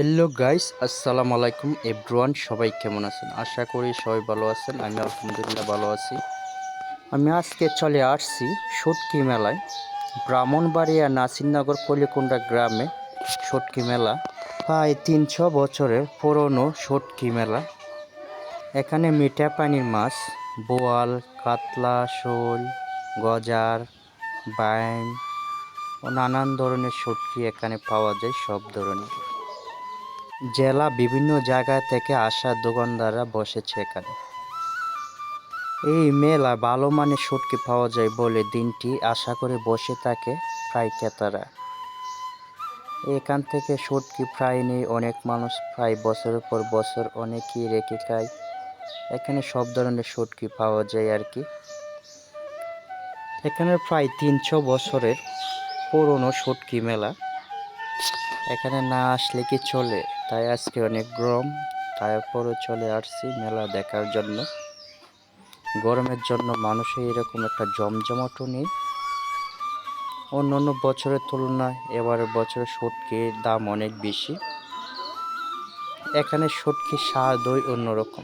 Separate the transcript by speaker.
Speaker 1: Hello guys, আসসালামু আলাইকুম everyone. সবাই কেমন আছেন? আশা করি সবাই ভালো আছেন। আমি আলহামদুলিল্লাহ ভালো আছি। আমি আজকে চলে আসছি শুটকি মেলায়, ব্রাহ্মণবাড়িয়া নাসিরনগর কলিকুণ্ডা গ্রামে। শুটকি মেলা প্রায় 300 বছরের পুরনো শুটকি মেলা। এখানে মিঠা পানির মাছ, বোয়াল, কাতলা, শোল, গজার, বাইম ও নানান ধরনের শুটকি এখানে পাওয়া যায়, সব ধরনের। জেলা বিভিন্ন জায়গা থেকে আসা দোকানদাররা বসেছে এখানে। এই মেলা ভালো মানের শুটকি পাওয়া যায় বলে দিনটি আশা করে বসে থাকে প্রায় ক্রেতারা। এখান থেকে শুটকি প্রায় নেই অনেক মানুষ, প্রায় বছরের পর বছর অনেকেই রেখে খায়। এখানে সব ধরনের শুটকি পাওয়া যায় আর কি। এখানে প্রায় 300 বছরের পুরনো শুটকি মেলা। এখানে না আসলে কি চলে, তাই আজকে অনেক গরম, তারপরও চলে আসছি মেলা দেখার জন্য। গরমের জন্য মানুষের এরকম একটা জমজমাটও নেই। অন্য অন্য বছরের তুলনায় এবারের বছরে শুটকির দাম অনেক বেশি। এখানে শুটকির স্বাদই অন্যরকম।